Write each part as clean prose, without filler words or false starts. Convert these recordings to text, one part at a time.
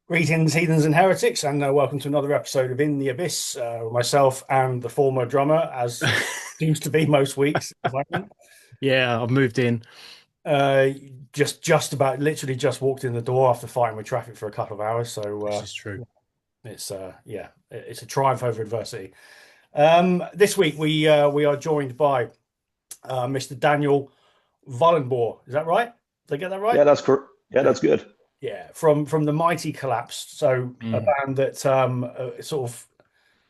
Greetings, heathens and heretics, and welcome to another episode of In the Abyss. With myself and the former drummer, as seems to be most weeks at the moment. Yeah, I've moved in. Uh, just about literally just walked in the door after fighting with traffic for a couple of hours. So This is true. it's a triumph over adversity. This week we are joined by Mr. Daniel Wallenborg. Is that right? Did I get that right? Yeah, that's correct. Yeah, Yeah. that's good. Yeah, from the mighty Collapse. So a Mm. band that sort of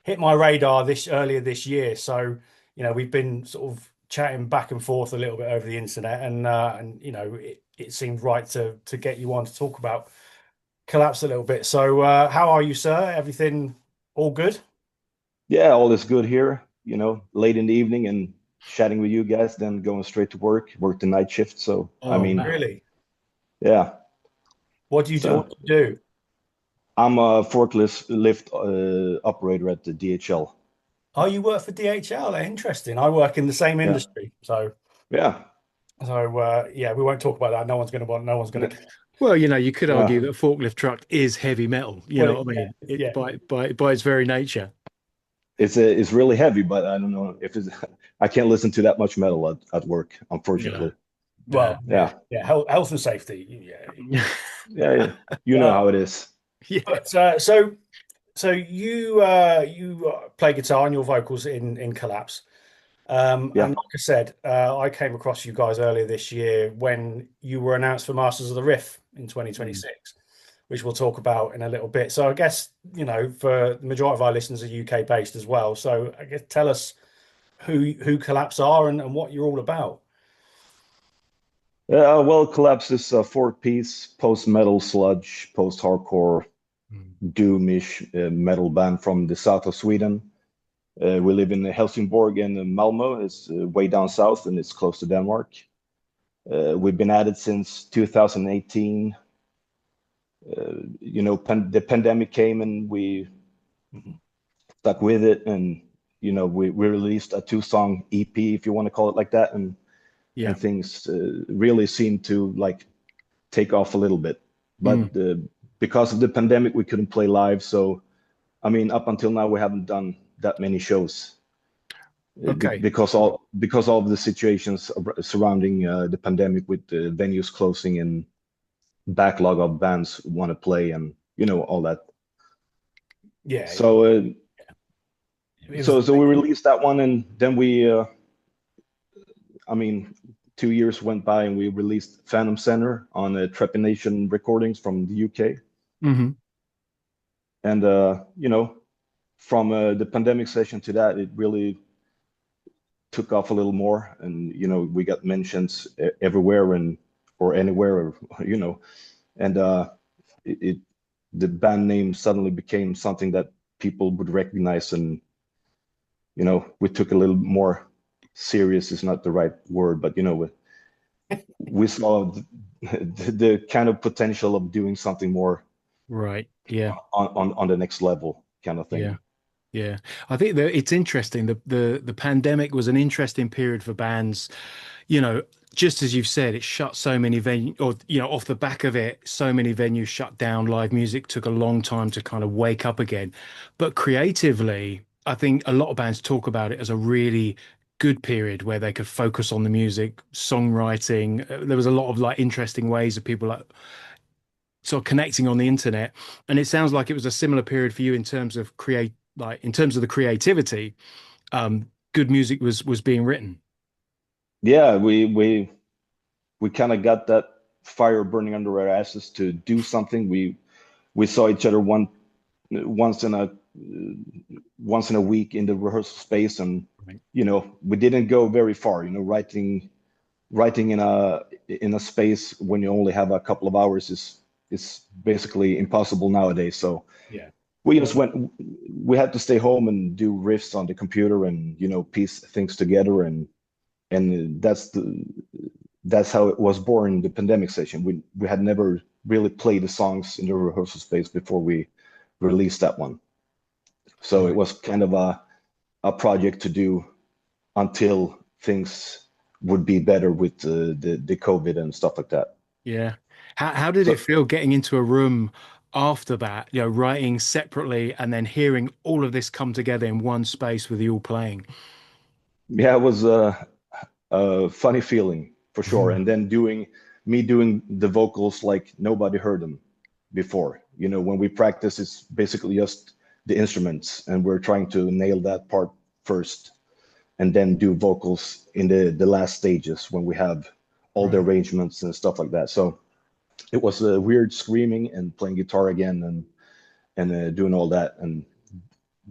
hit my radar this earlier this year. So, we've been sort of chatting back and forth a little bit over the internet, and it seemed right to get you on to talk about Collapse a little bit. So, how are you, sir? Everything all good? Yeah, all is good here. Late in the evening and chatting with you guys, then going straight to work the night shift. So, I Oh, mean, wow. Really? yeah. What do you do? So What do you do? I'm a forklift lift operator at the DHL. Oh, you work for DHL. Interesting. I work in the same Yeah, industry. yeah, Yeah, we won't talk about that. No one's going to want. No one's going to. Well, you could argue yeah. that a forklift truck is heavy metal. You Well, know what I yeah, mean? It yeah. by its very nature. It's really heavy, but I don't know if it's. I can't listen to that much metal at work, Yeah. unfortunately. Well, yeah, Yeah, yeah. Health and safety. Yeah. yeah, yeah. You know Uh, how it is. Yeah. but you play guitar and your vocals in Collapse. And Yeah. like I said, I came across you guys earlier this year when you were announced for Masters of the Riff in Mm. 2026, which we'll talk about in a little bit. So I guess, for the majority of our listeners are UK based as well. So I guess tell us who Collapse are and what you're all about. Well, Collapse is a four-piece post-metal sludge, post-hardcore Mm. doomish metal band from the south of Sweden. We live in Helsingborg and Malmö. It's way down south and it's close to Denmark. We've been at it since 2018. The pandemic came and we Mhm. stuck with it. And, we released a two-song EP, if you want to call it like that. And Yeah. things really seemed to like take off a little bit. Mm. But because of the pandemic, we couldn't play live. So, I mean, up until now, we haven't done that many shows Okay. because all of the situations surrounding the pandemic with the venues closing and backlog of bands want to play and all that. Yeah, So it was. so we released that one and then I mean 2 years went by and we released Phantom Center on Trepanation Recordings from the UK. Hmm. And from the pandemic session to that, it really took off a little more, and we got mentions everywhere and or anywhere, and it the band name suddenly became something that people would recognize, and we took a little more serious is not the right word, but we saw the kind of potential of doing something more Right. Yeah. on the next level kind of Yeah. thing. Yeah. I think that it's interesting. The pandemic was an interesting period for bands. You know, just as you've said, it shut so many venues, or off the back of it, so many venues shut down. Live music took a long time to kind of wake up again. But creatively, I think a lot of bands talk about it as a really good period where they could focus on the music, songwriting. There was a lot of like interesting ways of people like sort of connecting on the internet. And it sounds like it was a similar period for you in terms of in terms of the creativity. Good music was being written. Yeah, we kind of got that fire burning under our asses to do something. We saw each other once in a once in a week in the rehearsal space, and Right. we didn't go very far. Writing in a space when you only have a couple of hours is basically impossible nowadays. So Yeah. we just went. We had to stay home and do riffs on the computer and piece things together, and that's how it was born in the pandemic session. We had never really played the songs in the rehearsal space before we released that one. So it Right. was kind of a project to do until things would be better with the COVID and stuff like that. Yeah. How did it So feel getting into a room after that, you know, writing separately and then hearing all of this come together in one space with you all playing? Yeah, it was a funny feeling for sure. And then doing the vocals like nobody heard them before. You know, when we practice, it's basically just the instruments, and we're trying to nail that part first, and then do vocals in the last stages when we have all the Right. arrangements and stuff like that. So it was a weird screaming and playing guitar again and doing all that and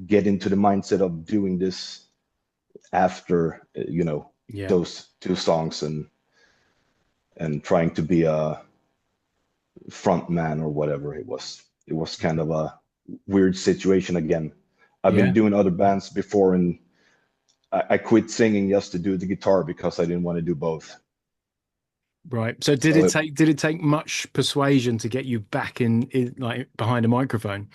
get into the mindset of doing this after Yeah. those two songs and trying to be a front man or whatever. It was kind of a weird situation again. I've Yeah. been doing other bands before, and I quit singing just to do the guitar because I didn't want to do both. Right. So So did it take much persuasion to get you back in like behind a microphone?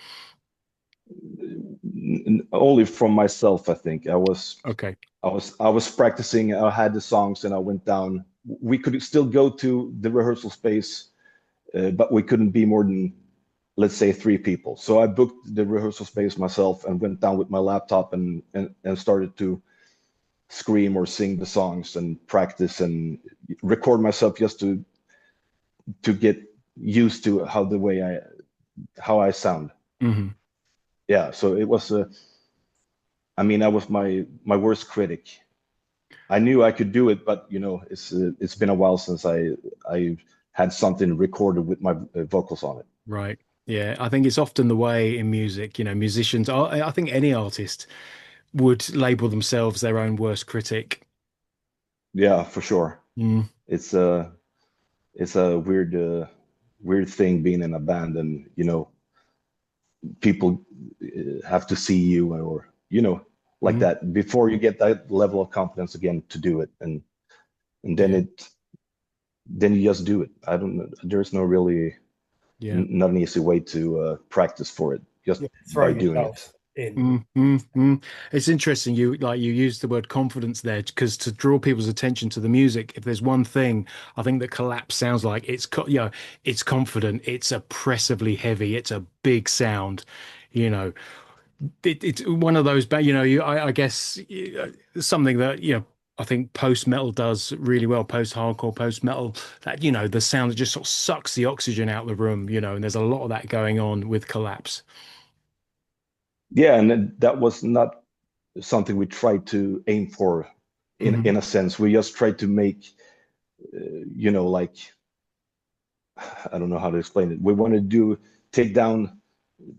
only from myself, I think. Okay. I was practicing. I had the songs, and I went down. We could still go to the rehearsal space, but we couldn't be more than, let's say, 3 people. So I booked the rehearsal space myself and went down with my laptop and started to scream or sing the songs and practice and record myself just to get used to how I sound. Hmm. Yeah, so it was I mean, I was my worst critic. I knew I could do it, but it's been a while since I had something recorded with my vocals on it. Right. Yeah. I think it's often the way in music, you know, musicians, I think any artist would label themselves their own worst critic. Yeah, for sure. Mm. It's a weird thing being in a band, and people have to see you, or like Mhm. that before you get that level of confidence again to do it, and then Yeah. then you just do it. I don't know. There's no really Yeah. not an easy way to practice for it, just Yeah, by throwing doing it. yourself in. Mm, mm, mm. It's interesting you used the word confidence there because to draw people's attention to the music, if there's one thing I think that Collapse sounds like, it's confident, it's oppressively heavy, it's a big sound, you know. It's one of those, but I guess something that I think post metal does really well, post hardcore, post metal. That the sound that just sort of sucks the oxygen out of the room, and there's a lot of that going on with Collapse. Yeah, and that was not something we tried to aim for Hmm. in a sense. We just tried to make, like, I don't know how to explain it. We wanted to take down,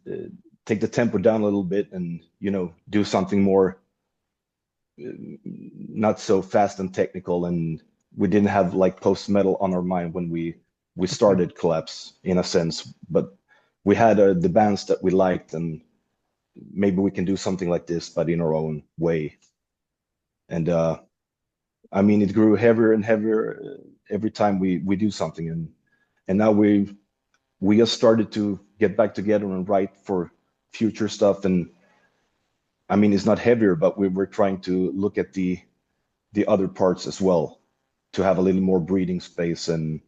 uh, take the tempo down a little bit, and do something more, not so fast and technical. And we didn't have like post metal on our mind when we started Collapse in a sense, but we had the bands that we liked, and maybe we can do something like this, but in our own way. And I mean, it grew heavier and heavier every time we do something, and now we just started to get back together and write for future stuff. And I mean, it's not heavier, but we're trying to look at the other parts as well, to have a little more breathing space, and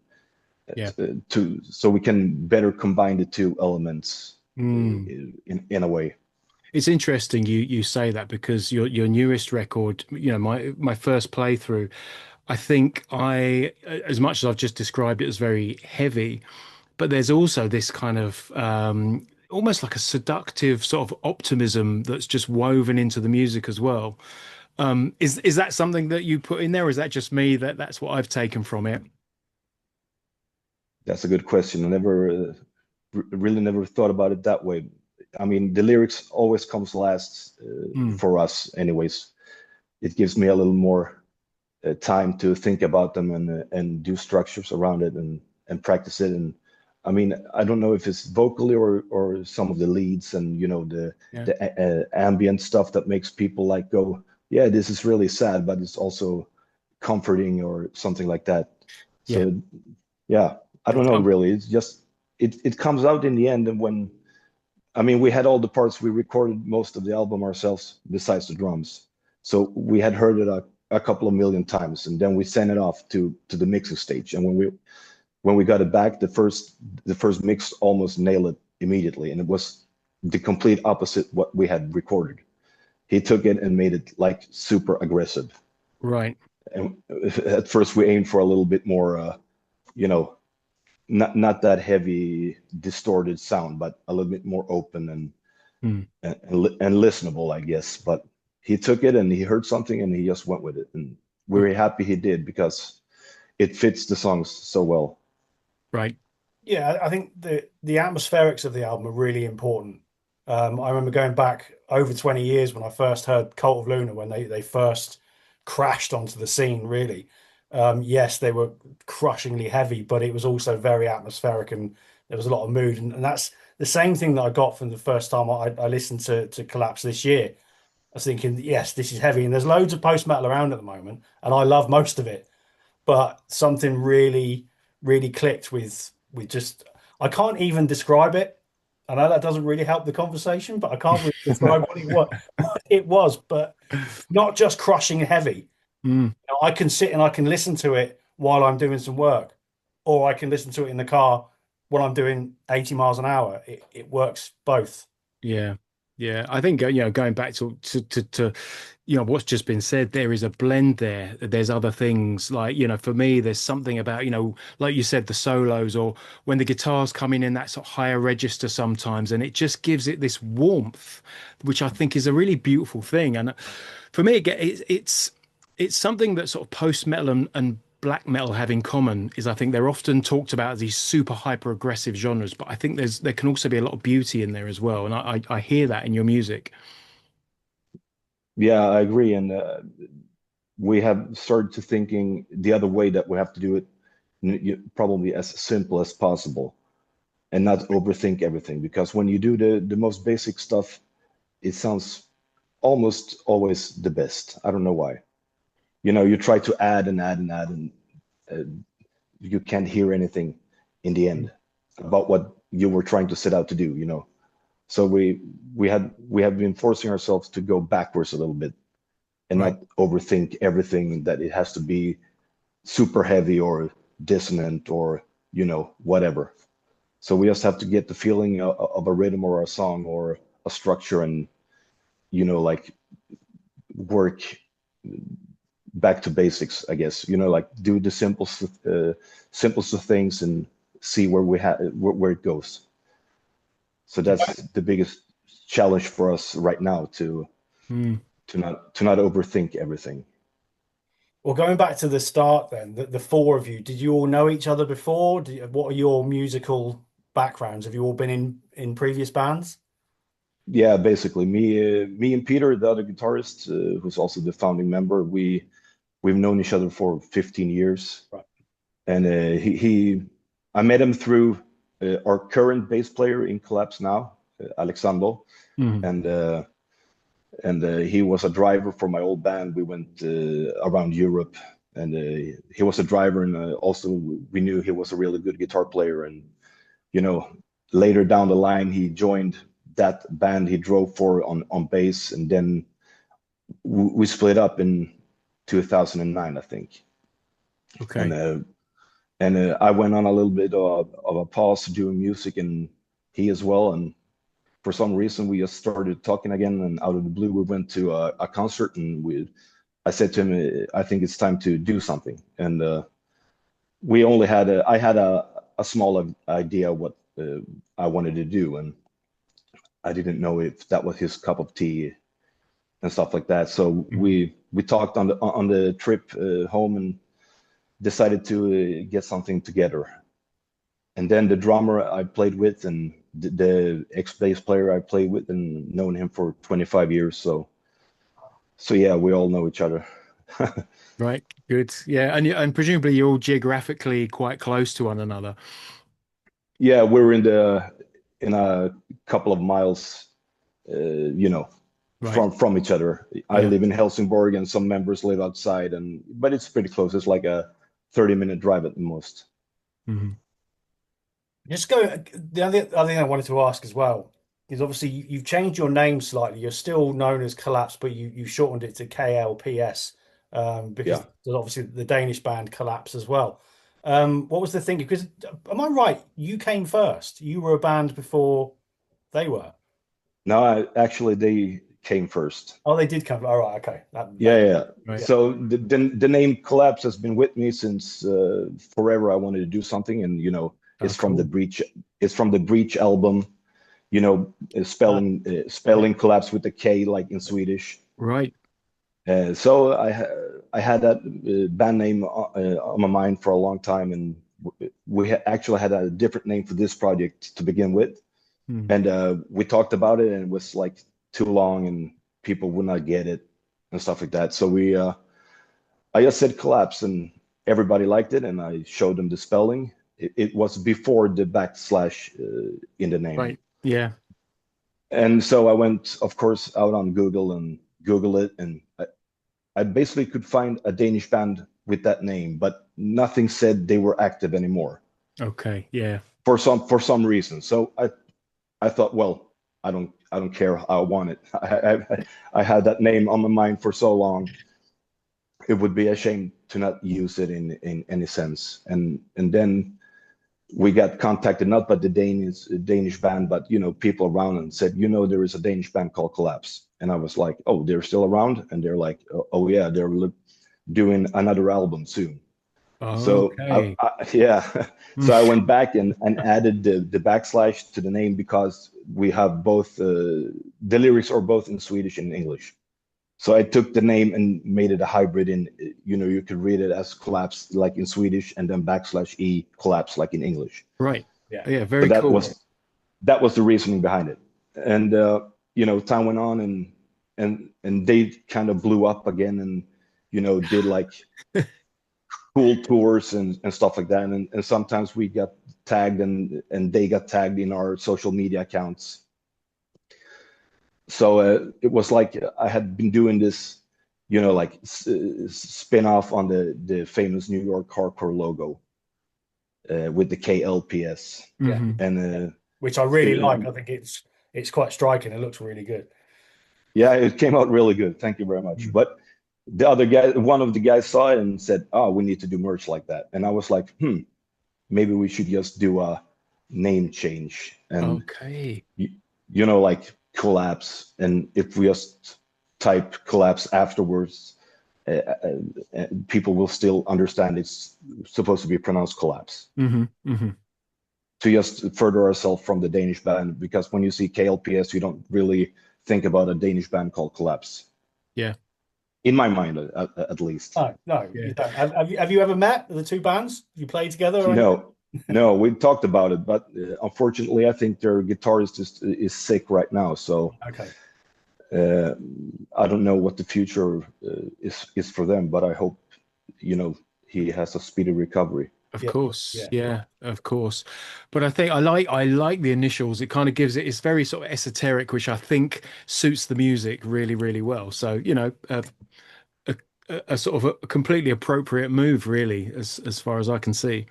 Yeah. to so we can better combine the two elements Mm. in a way. It's interesting you say that because your newest record, my first playthrough, I think as much as I've just described it as very heavy, but there's also this kind of almost like a seductive sort of optimism that's just woven into the music as well. Is that something that you put in there, or is that just me that's what I've taken from it? That's a good question. I never really never thought about it that way. I mean, the lyrics always comes last Mm. for us, anyways. It gives me a little more time to think about them and do structures around it and practice it. And I mean, I don't know if it's vocally or some of the leads and Yeah. the ambient stuff that makes people like go, yeah, this is really sad, but it's also comforting or something like that. Yeah. So yeah, I don't know Um, really. It's just it comes out in the end, and when I mean, we had all the parts. We recorded most of the album ourselves, besides the drums. So we had heard it a couple of million times, and then we sent it off to the mixing stage. And when we got it back, the first mix almost nailed immediately, and it was the complete opposite what we had recorded. He took it and made it like super aggressive. Right. And at first we aimed for a little bit more, you know, not that heavy, distorted sound, but a little bit more open and listenable, I guess. But he took it and he heard something and he just went with it, and we were happy he did because it fits the songs so well. Right. Yeah, I think the atmospherics of the album are really important. I remember going back over 20 years when I first heard Cult of Luna, when they first crashed onto the scene, really. Yes, they were crushingly heavy, but it was also very atmospheric and there was a lot of mood. And that's the same thing that I got from the first time I listened to Collapse this year. I was thinking, yes, this is heavy. And there's loads of post-metal around at the moment, and I love most of it. But something really, really clicked with just, I can't even describe it. I know that doesn't really help the conversation, but I can't really describe what it was, but not just crushing heavy. Mm. You know, I can sit and I can listen to it while I'm doing some work, or I can listen to it in the car when I'm doing 80 miles an hour. It works both. Yeah. Yeah. I think, going back to what's just been said, there is a blend there. There's other things like, for me, there's something about, like you said, the solos, or when the guitars come in that sort of higher register sometimes, and it just gives it this warmth, which I think is a really beautiful thing. And for me, it's something that sort of post metal and black metal have in common is, I think they're often talked about as these super hyper aggressive genres, but I think there can also be a lot of beauty in there as well. And I hear that in your music. Yeah, I agree. And we have started to thinking the other way, that we have to do it probably as simple as possible and not overthink everything. Because when you do the most basic stuff, it sounds almost always the best. I don't know why. You try to add and add and add, and you can't hear anything in the end about what you were trying to set out to do. So we have been forcing ourselves to go backwards a little bit and Right. not overthink everything, that it has to be super heavy or dissonant or whatever. So we just have to get the feeling of a rhythm or a song or a structure, and like work back to basics, I guess. Like do the simplest of things and see where it goes. So that's the biggest challenge for us right now, to Mm. not overthink everything. Well, going back to the start then, the four of you, did you all know each other before? What are your musical backgrounds? Have you all been in previous bands? Yeah, basically me and Peter, the other guitarist, who's also the founding member, we've known each other for 15 years. Right. And I met him through our current bass player in Collapse now, Alexander. Mhm. And he was a driver for my old band. We went around Europe, and he was a driver, and also we knew he was a really good guitar player. And later down the line, he joined that band he drove for on bass, and then we split up in 2009, I think. Okay. And I went on a little bit of a pause doing music, and he as well. And for some reason, we just started talking again, and out of the blue, we went to a concert, and I said to him, I think it's time to do something. And I had a small idea what I wanted to do, and I didn't know if that was his cup of tea and stuff like that. So we talked on the trip home, and decided to get something together. And then the drummer I played with, and the ex-bass player I played with, and known him for 25 years. So yeah, we all know each other. Right. Good. Yeah. And presumably you're all geographically quite close to one another. Yeah, we're in a couple of miles, Right. from each other. I Yeah. live in Helsingborg, and some members live outside, but it's pretty close. It's like a 30-minute drive at the most. Mhm. The other thing I wanted to ask as well is, obviously you've changed your name slightly. You're still known as Collapse, but you shortened it to KLPS, because Yeah. there's obviously the Danish band Collapse as well. What was the thing? Because am I right? You came first. You were a band before they were. No, actually they came first. Oh, they did come. All right. Okay. Yeah. Right. So the name Collapse has been with me since forever. I wanted to do something, and it's from the Cool. Breach. It's from the Breach album. Spelling Collapse with the K, like in Swedish. Right. So I had that band name on my mind for a long time, and actually had a different name for this project to begin with. And we talked about it, and it was like too long, and people would not get it and stuff like that. So I just said Collapse, and everybody liked it, and I showed them the spelling. It was before the backslash in the name. Right. Yeah. And so I went, of course, out on Google and Google it, and I basically could find a Danish band with that name, but nothing said they were active anymore. Okay. Yeah. For some reason. So I thought, well, I don't care. I want it. I had that name on my mind for so long. It would be a shame to not use it in any sense. And then we got contacted, not by the Danish band, but people around, and said, there is a Danish band called Collapse. And I was like, oh, they're still around? And they're like, oh yeah, they're doing another album soon. So Okay. So I went back and added the backslash to the name, because we have both the lyrics are both in Swedish and English. So I took the name and made it a hybrid in, you could read it as Collapse like in Swedish, and then /E Collapse like in English. Right. Yeah. Yeah. Very cool. That was the reasoning behind it. And time went on, and they kind of blew up again, and did like cool tours and stuff like that. And sometimes we got tagged, and they got tagged in our social media accounts. So it was like I had been doing this, like spin off on the famous New York hardcore logo with the KLPS. Yeah. And which I really like. I think it's quite striking. It looks really good. Yeah, it came out really good. Thank you very much. But the other guy, one of the guys saw it and said, "Oh, we need to do merch like that." And I was like, maybe we should just do a name change. And okay, like Collapse. And if we just type Collapse afterwards, people will still understand it's supposed to be pronounced Collapse. To just further ourselves from the Danish band, because when you see KLPS, you don't really think about a Danish band called Collapse. Yeah. In my mind, at least. No, Yeah. you don't. Have you ever met the two bands? You played together? Or No, we talked about it, but unfortunately, I think their guitarist is sick right now. So okay. I don't know what the future is for them, but I hope he has a speedy recovery. Of course, yeah, of course. But I think I like the initials. It kind of gives it's very sort of esoteric, which I think suits the music really, really well. So a sort of a completely appropriate move, really, as far as I can see.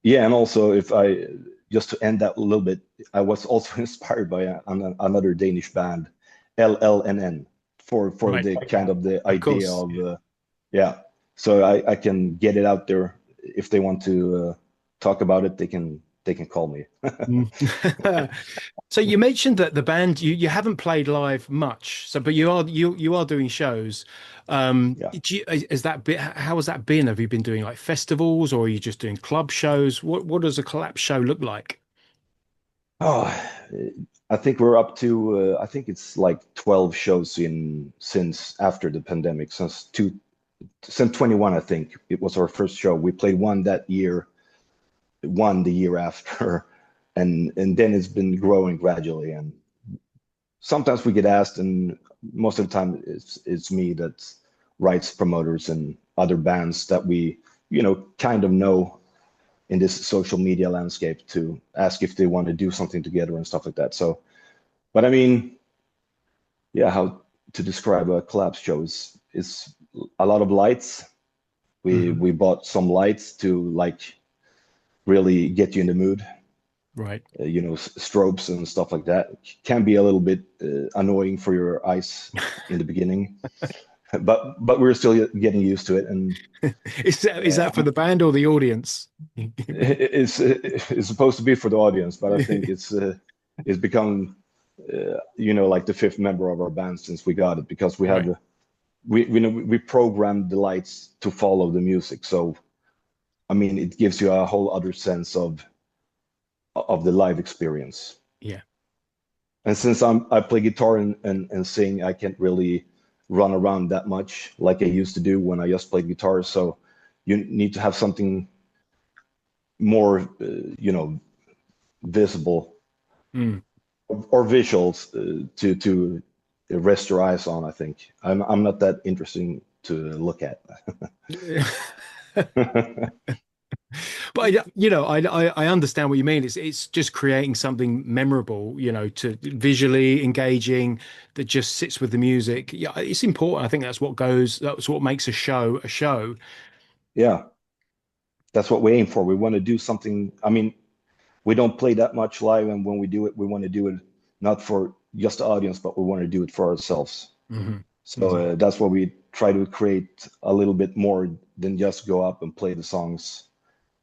Yeah, and also if I just to end that a little bit, I was also inspired by another Danish band, LLNN, for Right. the kind of the idea course, of So I can get it out there. If they want to talk about it, they can call me. So you mentioned that the band you haven't played live much, but you are doing shows. Is that how has that been? Have you been doing like festivals, or are you just doing club shows? What does a Collapse show look like? Oh, I think we're up to I think it's like 12 shows since after the pandemic, since 21. I think it was our first show. We played one that year, one the year after, and then it's been growing gradually. And sometimes we get asked, and most of the time it's me that writes promoters and other bands that we kind of know in this social media landscape, to ask if they want to do something together and stuff like that. So, but I mean, yeah, how to describe a Collapse show is a lot of lights. We bought some lights to like really get you in the mood. Right. Strobes and stuff like that can be a little bit annoying for your eyes in the beginning. but we're still getting used to it. And Is that for the band or the audience? it's supposed to be for the audience, but I think it's become like the fifth member of our band since we got it, because we have Right. we programmed the lights to follow the music. So I mean, it gives you a whole other sense of the live experience. Yeah. And since I play guitar and sing, I can't really run around that much like I used to do when I just played guitar. So you need to have something more, visible Mm. or visuals to rest your eyes on. I think I'm not that interesting to look at. But I understand what you mean. It's just creating something memorable, to visually engaging that just sits with the music. Yeah, it's important. I think that's what makes a show a show. Yeah, that's what we aim for. We want to do something. I mean, we don't play that much live, and when we do it, we want to do it not for just the audience, but we want to do it for ourselves. Hmm. So Hmm. that's what we try to create a little bit more than just go up and play the songs.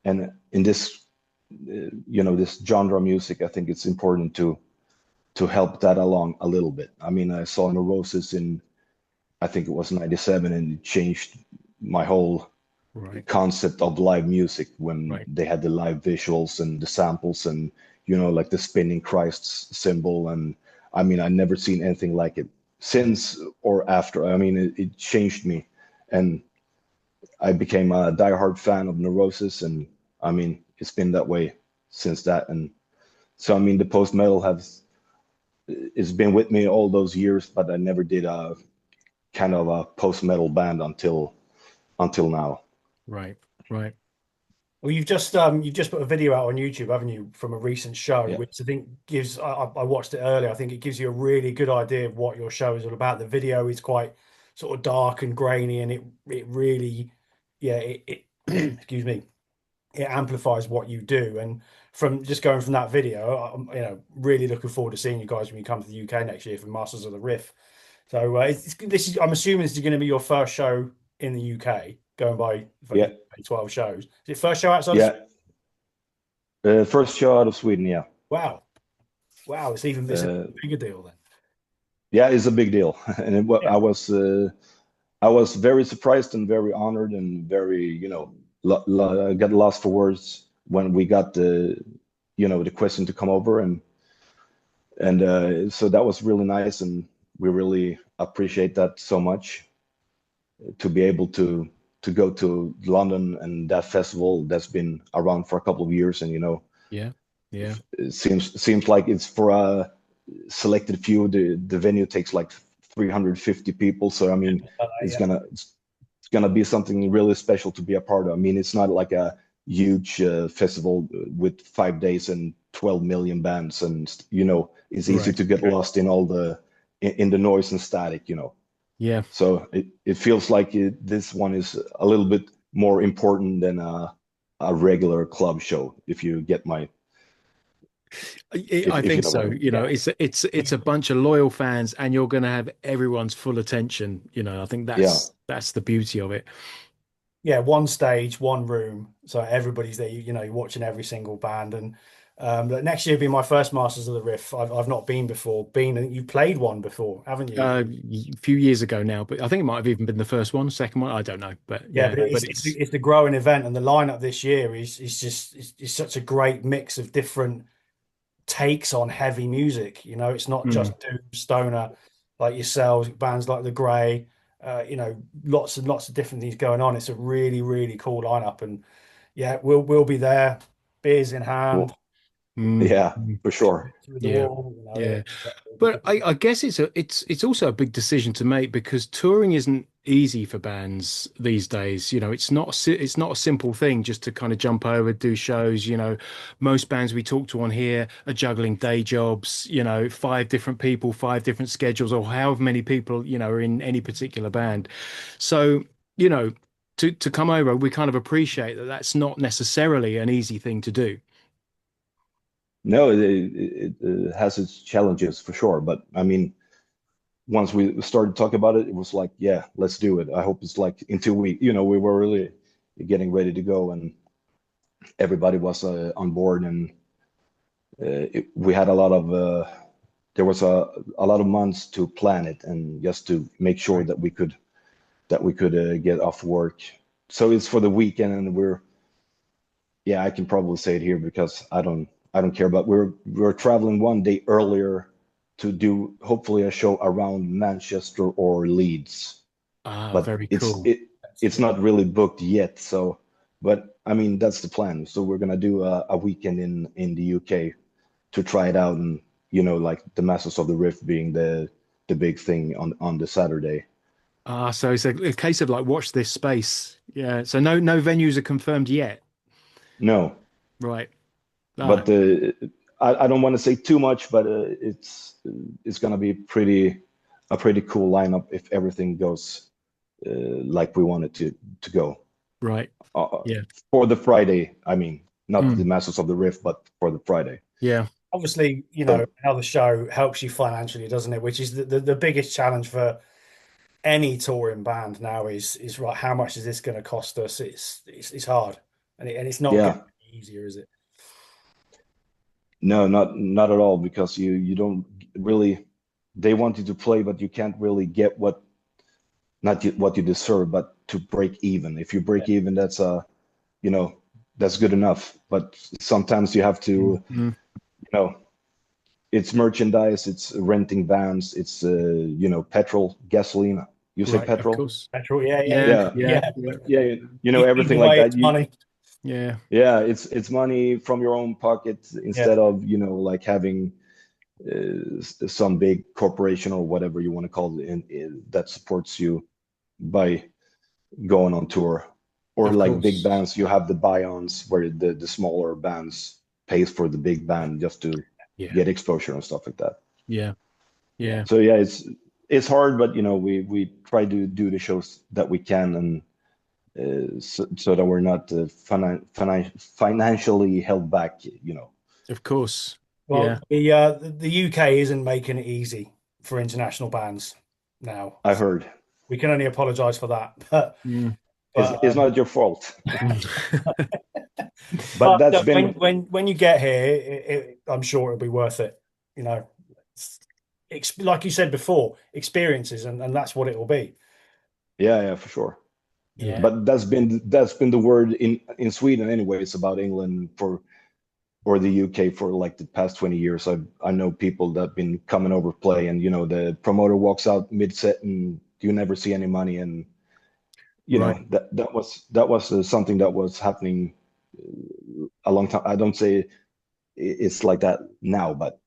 And in this, this genre music, I think it's important to help that along a little bit. I mean, I saw Neurosis in, I think it was '97, and it changed my whole Right. concept of live music when Right. they had the live visuals and the samples and like the spinning Christ symbol. And I mean, I never seen anything like it since or after. I mean, it changed me, and I became a diehard fan of Neurosis, and I mean, it's been that way since that. And so I mean, the post metal has it's been with me all those years, but I never did a kind of a post metal band until now. Right. Right. Well, you've just put a video out on YouTube, haven't you, from a recent show, Yeah. which I think gives I watched it earlier. I think it gives you a really good idea of what your show is all about. The video is quite sort of dark and grainy, and it really, yeah, it excuse me, it amplifies what you do. And from just going from that video, I'm really looking forward to seeing you guys when you come to the UK next year for Masters of the Riff. So this is I'm assuming this is going to be your first show in the UK, going by the fact Yeah. you've played 12 shows. Is it first show outside of Yeah. First show out of Sweden. Yeah. Wow. Wow, it's a Uh, bigger deal then. yeah, it's a big deal. And Yeah. I was very surprised and very honored and very, I got lost for words when we got the question to come over. And so that was really nice, and we really appreciate that so much, to be able to go to London and that festival that's been around for a couple of years. And Yeah. Yeah. it seems like it's for a selected few. The venue takes like 350 people, so I mean, it's Yeah. gonna be something really special to be a part of. I mean, it's not like a huge festival with 5 days and 12 million bands, and it's easy Right. to get lost in all in the noise and static. Yeah. So it feels like this one is a little bit more important than a regular club show, if you get my I if you think know what so. I mean. Yeah. It's a bunch of loyal fans, and you're going to have everyone's full attention. I think Yeah. that's the beauty of it. Yeah, one stage, one room, so everybody's there. You're watching every single band, and but next year will be my first Masters of the Riff. I've not been before. I think you played one before, haven't you? A few years ago now, but I think it might have even been the first one, second one. I don't know, but Yeah, yeah, but but it's the growing event, and the lineup this year is just it's such a great mix of different takes on heavy music. It's not Mm, just doom stoner like yourselves, bands like The Grey. Lots and lots of different things going on. It's a really, really cool lineup, and yeah, we'll be there, beers in hand, Cool. mm, Yeah, mm. for sure. through the Yeah, wall. yeah. It'll be But good. I guess it's also a big decision to make, because touring isn't easy for bands these days. It's not a simple thing just to kind of jump over, do shows. Most bands we talk to on here are juggling day jobs. Five different people, five different schedules, or however many people are in any particular band. So you know to come over, we kind of appreciate that that's not necessarily an easy thing to do. No, it has its challenges for sure, but I mean, once we started talking about it, it was like, yeah, let's do it. I hope it's like in 2 weeks. You know, we were really getting ready to go, and everybody was on board, and we had a lot of there was a lot of months to plan it, and just to make sure that we could get off work. So it's for the weekend, and yeah, I can probably say it here because I don't care, but we're traveling 1 day earlier to do hopefully a show around Manchester or Leeds. But Very cool. It's not really booked yet. So, but I mean, that's the plan. So we're gonna do a weekend in the UK to try it out, and you know, like the Masters of the Rift being the big thing on the Saturday. So it's a case of like, watch this space. Yeah. So no venues are confirmed yet. No. Right. But I don't want to say too much, but it's gonna be a pretty cool lineup if everything goes like we want it to go. Right. Yeah. For the Friday, I mean, not the Masters of the Rift, but for the Friday. Yeah. Obviously, you know how the show helps you financially, doesn't it? Which is the biggest challenge for any touring band now is right. How much is this going to cost us? It's hard, and it's not going to be easier, is it? No, not at all, because you don't really. They want you to play, but you can't really get what you deserve, but to break even. If you break even, that's you know, that's good enough. But sometimes you have to, you know, it's merchandise, it's renting vans, it's you know, petrol, gasoline. You say petrol? Of course. Petrol, yeah. You know, everything like that. Money. Yeah, it's money from your own pocket instead of, you know, like having some big corporation or whatever you want to call it that supports you by going on tour. Or of like course. Big bands, you have the buy-ons where the smaller bands pays for the big band just to get exposure and stuff like that. Yeah. So yeah, it's hard, but you know, we try to do the shows that we can, and so that we're not financially held back, you know. Of course. Well, the UK isn't making it easy for international bands now. I heard. We can only apologise for that, but it's not your fault. But that's been when you get here, I'm sure it'll be worth it. You know, like you said before, experiences, and that's what it will be. Yeah, for sure. Yeah. But that's been the word in Sweden anyway. It's about England or the UK for like the past 20 years. I know people that have been coming over play, and you know, the promoter walks out mid-set and you never see any money, and you know, that was something that was happening a long time. I don't say it's like that now, but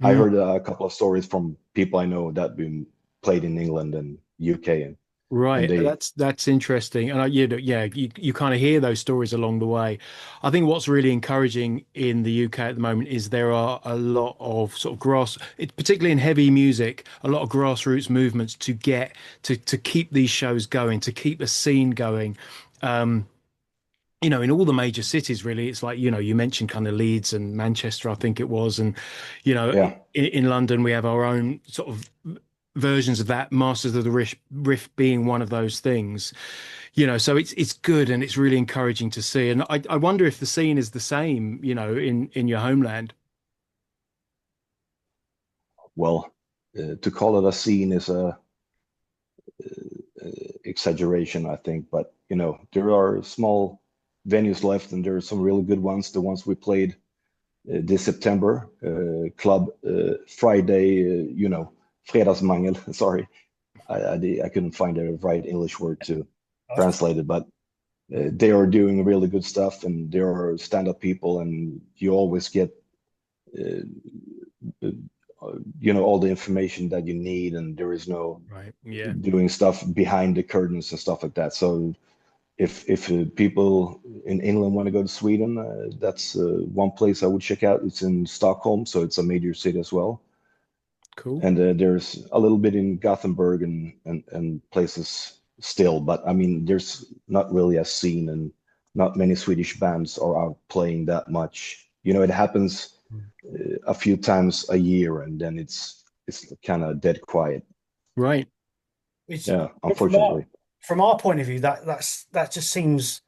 I heard a couple of stories from people I know that been played in England and UK, and that's interesting. And you kind of hear those stories along the way. I think what's really encouraging in the UK at the moment is there are a lot of sort of particularly in heavy music, a lot of grassroots movements to get to keep these shows going, to keep a scene going. You know, in all the major cities, really. It's like, you know, you mentioned kind of Leeds and Manchester, I think it was, and you know, in London we have our own sort of versions of that, Masters of the Rift being one of those things, you know. So it's good, and it's really encouraging to see. And I wonder if the scene is the same, you know, in your homeland. Well, to call it a scene is a exaggeration, I think, but you know, there are small venues left, and there are some really good ones. The ones we played this September, Club Friday, you know, Fredagsmangel. Sorry, I couldn't find the right English word to translate it, but they are doing really good stuff, and they are stand-up people, and you always get you know, all the information that you need, and there is no doing stuff behind the curtains and stuff like that. So if people in England want to go to Sweden, that's one place I would check out. It's in Stockholm, so it's a major city as well. Cool. And there's a little bit in Gothenburg and places still, but I mean, there's not really a scene, and not many Swedish bands are out playing that much. You know, it happens a few times a year, and then it's kind of dead quiet. Right. It's Yeah, but unfortunately. from our point of view, that just seems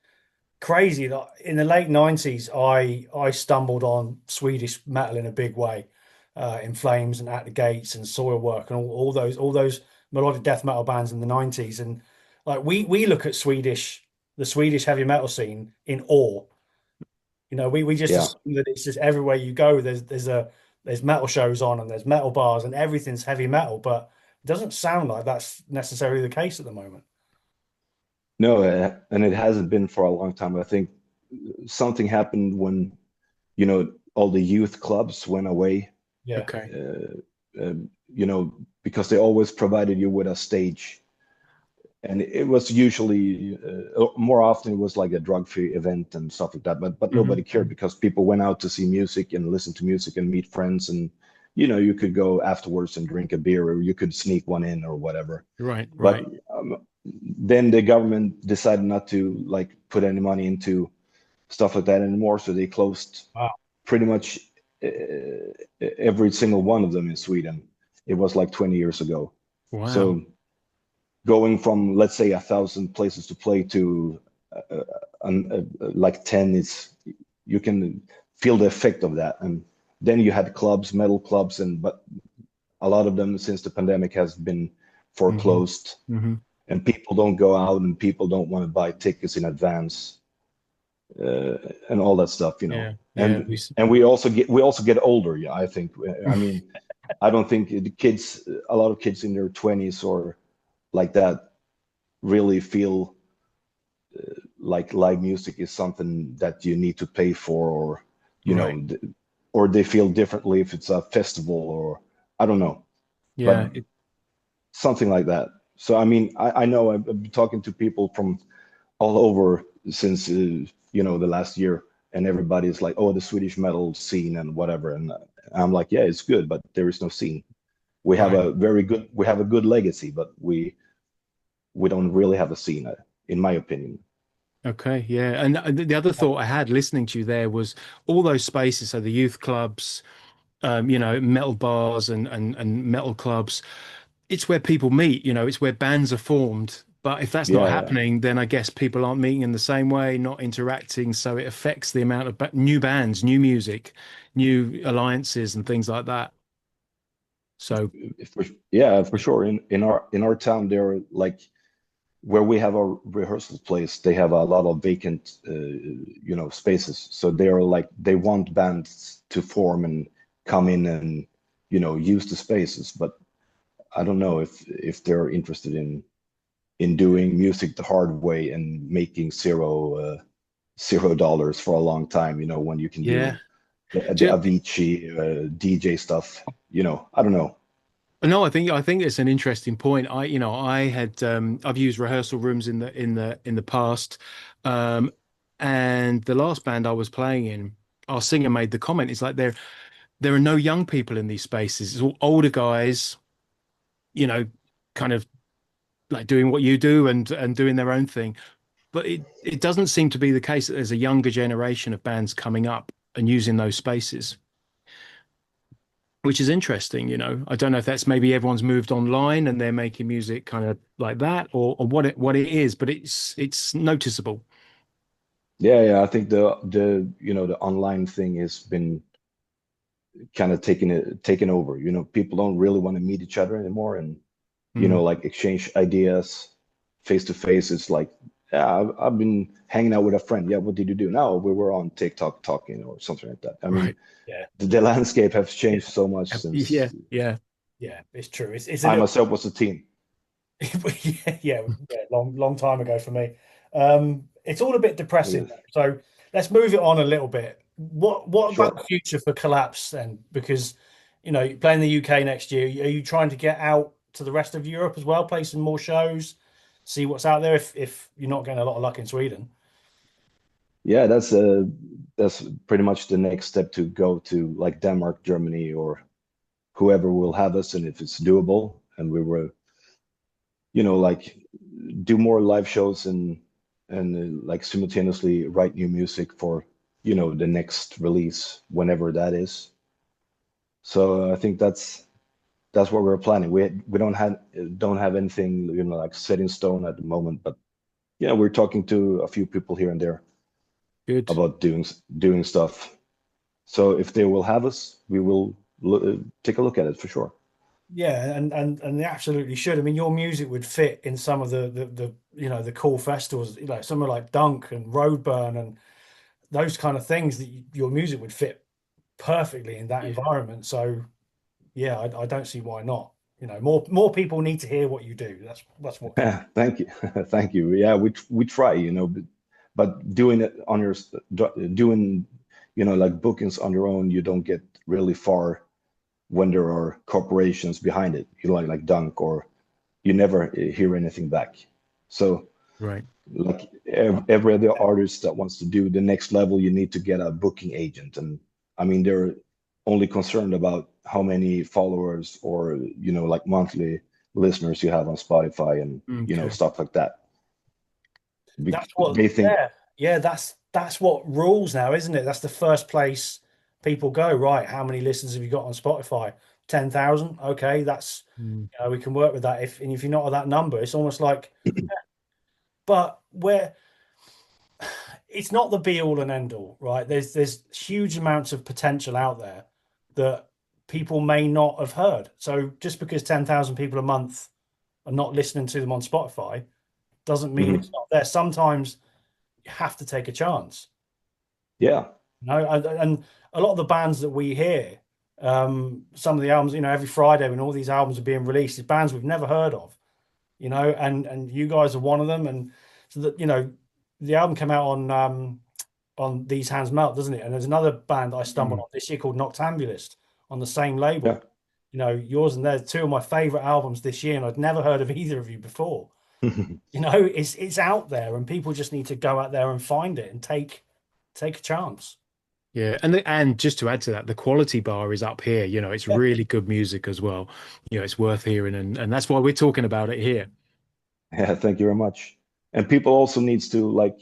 crazy. That in the late 90s, I stumbled on Swedish metal in a big way, In Flames and At the Gates and Soilwork and all those melodic death metal bands in the 90s. And like we look at the Swedish heavy metal scene in awe. You know, we just Yeah. assume that it's just everywhere you go, there's metal shows on and there's metal bars and everything's heavy metal, but it doesn't sound like that's necessarily the case at the moment. No, and it hasn't been for a long time. I think something happened when, all the youth clubs went away, Yeah. Okay. because they always provided you with a stage. And it was usually more often it was like a drug-free event and stuff like that. But nobody cared because people went out to see music and listen to music and meet friends, and you could go afterwards and drink a beer, or you could sneak one in or whatever. Right. But Right. then the government decided not to like put any money into stuff like that anymore, so they closed Wow. pretty much every single one of them in Sweden. It was like 20 years ago. Wow. So going from, let's say, 1,000 places to play to like 10, you can feel the effect of that. And then you had clubs, metal clubs, but a lot of them since the pandemic has been foreclosed, and people don't go out and people don't want to buy tickets in advance, and all that stuff, Yeah. And we also get older. Yeah, I think. I mean, I don't think a lot of kids in their 20s or like that really feel like live music is something that you need to pay for, or or they feel differently if it's a festival, or I don't know. Yeah. But something like that. So I mean, I know I've been talking to people from all over since the last year, and everybody's like, oh, the Swedish metal scene and whatever, and I'm like, yeah, it's good, but there is no scene. We have a good legacy, but we don't really have a scene, in my opinion. Okay, yeah. And the other thought I had listening to you there was all those spaces, so the youth clubs, metal bars and metal clubs. It's where people meet, it's where bands are formed. But if that's not Yeah, happening, then I guess people aren't meeting in the same way, not interacting. So it affects the amount of new bands, new music, new alliances, and things like that. So, for sure. In our town, there are like where we have our rehearsal place, they have a lot of vacant, spaces. So they're like they want bands to form and come in and use the spaces, but I don't know if they're interested in doing music the hard way and making $0 for a long time. When you can yeah. do the Avicii DJ stuff. I don't know. No, I think it's an interesting point. I've used rehearsal rooms in the past, and the last band I was playing in, our singer made the comment. It's like there are no young people in these spaces. It's all older guys, kind of like doing what you do and doing their own thing. But it doesn't seem to be the case that there's a younger generation of bands coming up and using those spaces, which is interesting. I don't know if that's maybe everyone's moved online and they're making music kind of like that, or what it is, but it's noticeable. Yeah. I think the online thing has been kind of taken over. People don't really want to meet each other anymore, and like exchange ideas face to face. It's like, yeah, I've been hanging out with a friend. Yeah, what did you do? No, we were on TikTok talking or something like that. I mean, Right. Yeah. the landscape has changed so much since Yeah. Yeah. It's true. It's a I little myself was a teen. yeah, long time ago for me. It's all a bit depressing. Yes. So let's move it on a little bit. What about the Sure. future for Collapse then? Because you're playing the UK next year. Are you trying to get out to the rest of Europe as well, play some more shows, see what's out there if you're not getting a lot of luck in Sweden? Yeah, that's pretty much the next step, to go to like Denmark, Germany, or whoever will have us, and if it's doable, and we were, like do more live shows and like simultaneously write new music for the next release, whenever that is. So I think that's what we're planning. We don't have anything, like set in stone at the moment, but we're talking to a few people here and there Good. about doing stuff. So if they will have us, we will take a look at it for sure. Yeah, and they absolutely should. I mean, your music would fit in some of the cool festivals, somewhere like Dunk and Roadburn and those kind of things that your music would fit perfectly in that Yeah. environment. So yeah, I don't see why not. More people need to hear what you do. That's what. Thank you. Thank you. Yeah, we try, but doing it on your doing, like bookings on your own, you don't get really far when there are corporations behind it. Like Dunk, or you never hear anything back. So Right. like every other artist that wants to do the next level, you need to get a booking agent. And I mean, they're only concerned about how many followers or, like monthly listeners you have on Spotify and, Okay. stuff like that. That's what. They think, Yeah. That's what rules now, isn't it? That's the first place people go. Right. How many listens have you got on Spotify? 10,000. Okay, that's Mm. we can work with that. If you're not at that number, it's almost like. But where it's not the be all and end all, right? There's huge amounts of potential out there that people may not have heard. So just because 10,000 people a month are not listening to them on Spotify doesn't mean mhm, it's not there. Sometimes you have to take a chance. yeah, And a lot of the bands that we hear, some of the albums, every Friday when all these albums are being released, is bands we've never heard of, and you guys are one of them. And so that, the album came out on These Hands Melt, doesn't it? And there's another band I stumbled Mm. on this year called Noctambulist on the same label. yeah. Yours and theirs, two of my favorite albums this year, and I'd never heard of either of you before. It's out there, and people just need to go out there and find it and take a chance. Yeah, and just to add to that, the quality bar is up here. It's Yeah. really good music as well. It's worth hearing, and that's why we're talking about it here. Yeah, thank you very much. And people also needs to like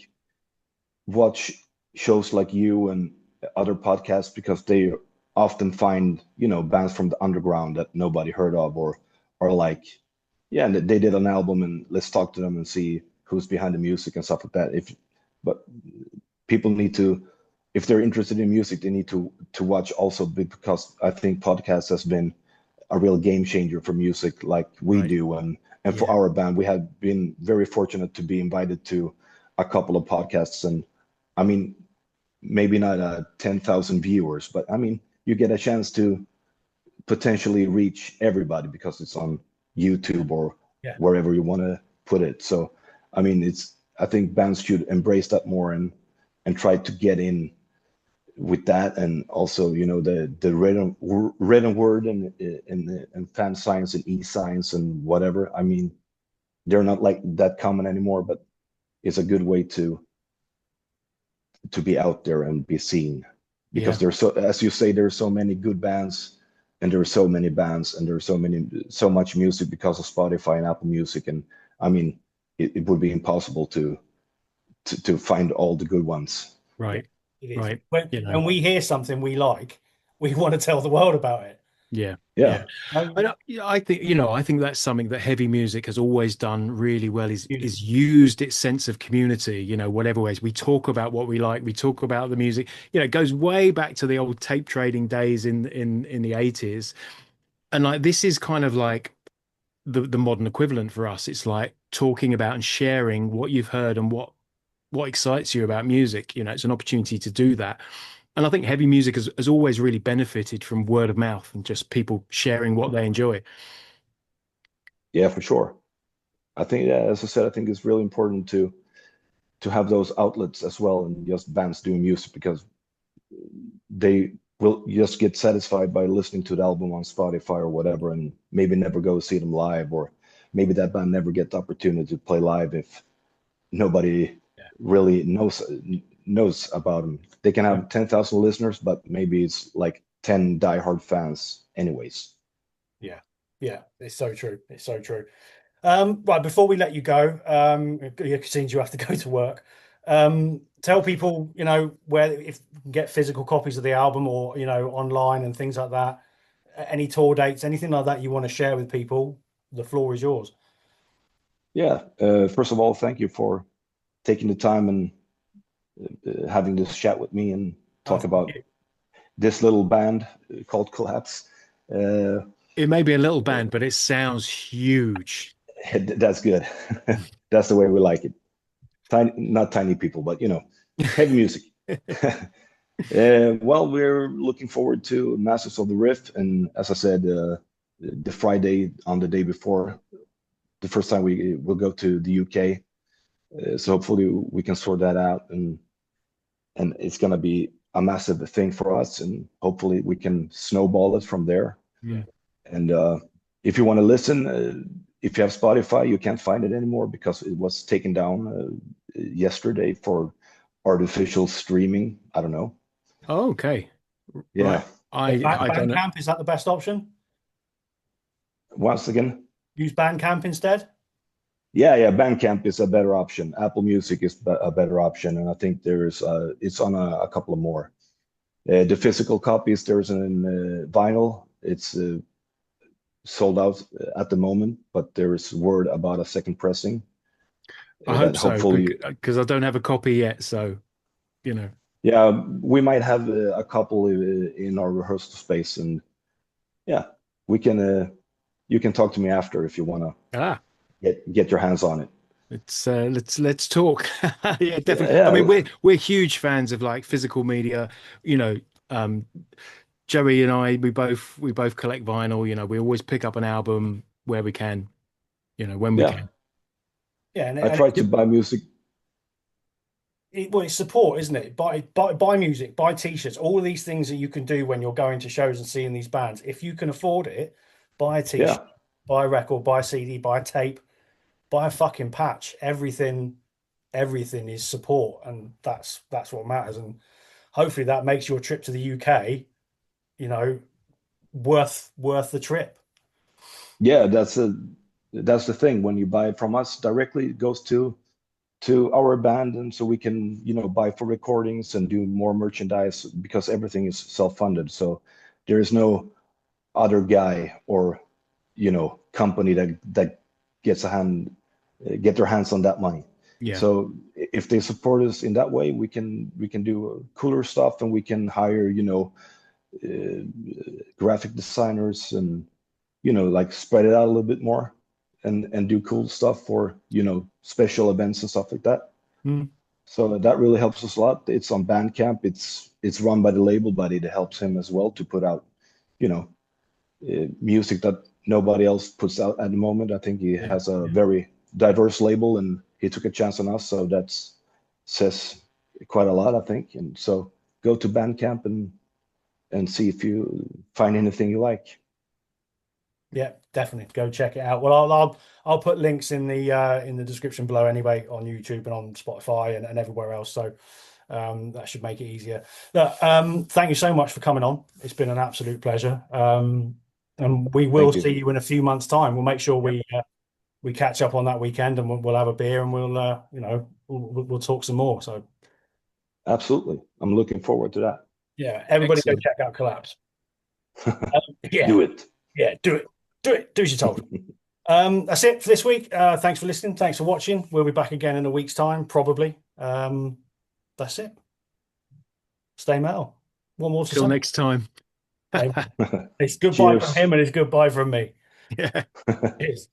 watch shows like you and other podcasts, because they often find, bands from the underground that nobody heard of, or like, yeah, and they did an album and let's talk to them and see who's behind the music and stuff like that. But people need to, if they're interested in music, they need to watch also, because I think podcast has been a real game changer for music like we Right. do. And for Yeah. our band, we have been very fortunate to be invited to a couple of podcasts. And I mean, maybe not 10,000 viewers, but I mean, you get a chance to potentially reach everybody because it's on YouTube or Yeah. wherever you want to put it. So, I mean, I think bands should embrace that more and try to get in with that. And also, the written word and fan signs and e-signs and whatever. I mean, they're not like that common anymore, but it's a good way to be out there and be seen, because Yeah. there's, so as you say, there's so many good bands, and there are so many bands, and there's so much music because of Spotify and Apple Music. And I mean, it would be impossible to find all the good ones. Yeah, Right. it is. Right. When we hear something we like, we want to tell the world about it. Yeah. Yeah. I think I think that's something that heavy music has always done really well, is Beautiful. used its sense of community, whatever ways we talk about what we like, we talk about the music. It goes way back to the old tape trading days in the 80s. And like this is kind of like the modern equivalent for us. It's like talking about and sharing what you've heard and what excites you about music. It's an opportunity to do that. And I think heavy music has always really benefited from word of mouth and just people sharing what they enjoy. Yeah, for sure. I think, yeah, as I said, I think it's really important to have those outlets as well, and just bands doing music, because they will just get satisfied by listening to the album on Spotify or whatever, and maybe never go see them live, or maybe that band never get the opportunity to play live if nobody really knows about them. They can have 10,000 listeners, but maybe it's like 10 diehard fans anyways. Yeah, it's so true. It's so true. Right, before we let you go, since you have to go to work, tell people, where if you can get physical copies of the album, or, online and things like that. any tour dates, anything like that you want to share with people, the floor is yours. Yeah. First of all, thank you for taking the time and having this chat with me and talk about this little band called Collapse. It may be a little band, but it sounds huge. That's good. That's the way we like it. Tiny, not tiny people, but heavy music. Well, we're looking forward to Masters of the Riff, and as I said, the Friday on the day before, the first time we will go to the UK. So hopefully we can sort that out, and it's going to be a massive thing for us, and hopefully we can snowball it from there. Yeah. And if you want to listen, if you have Spotify, you can't find it anymore because it was taken down yesterday for artificial streaming. I don't know. Oh, okay. Yeah. Right. I don't know. Bandcamp, is that the best option? Once again, use Bandcamp instead? Yeah, Bandcamp is a better option. Apple Music is a better option, and I think there's it's on a couple of more. The physical copies, there's an vinyl. It's sold out at the moment, but there is word about a second pressing. I hope so, because I don't have a copy yet, so Yeah, we might have a couple in our rehearsal space, and yeah, we can. You can talk to me after if you want to get your hands on it. Let's talk. Yeah, definitely. Yeah. I mean, we're huge fans of like physical media. Joey and I, we both collect vinyl. We always pick up an album where we can, when we can. Yeah, and I try to buy music. It's support, isn't it? Buy music, buy t-shirts, all of these things that you can do when you're going to shows and seeing these bands. If you can afford it, buy a t-shirt, buy a record, buy a CD, buy a tape, buy a fucking patch. Everything is support, and that's what matters. And hopefully that makes your trip to the UK, worth the trip. Yeah, that's the thing. When you buy it from us directly, it goes to our band, and so we can buy for recordings and do more merchandise because everything is self-funded. So there is no other guy or company that get their hands on that money. Yeah. So if they support us in that way, we can do cooler stuff, and we can hire graphic designers and like spread it out a little bit more and do cool stuff for special events and stuff like that. So that really helps us a lot. It's on Bandcamp. It's run by the label, but it helps him as well to put out music that nobody else puts out at the moment. I think he has a very diverse label, and he took a chance on us, so that says quite a lot, I think. And so go to Bandcamp and see if you find anything you like. Yeah, definitely go check it out. Well, I'll put links in the description below anyway, on YouTube and on Spotify and everywhere else. So that should make it easier. Look, thank you so much for coming on. It's been an absolute pleasure. And we will see you in a few months' time. We'll make sure we catch up on that weekend, and we'll have a beer, and we'll talk some more. So absolutely, I'm looking forward to that. Yeah, everybody go check out Collapse. Yeah, do it. Yeah, do it. Do as you're told. That's it for this week. Thanks for listening. Thanks for watching. We'll be back again in a week's time, probably. That's it. Stay metal. One more till next time. It's goodbye from him, and it's goodbye from me. Yeah. Cheers.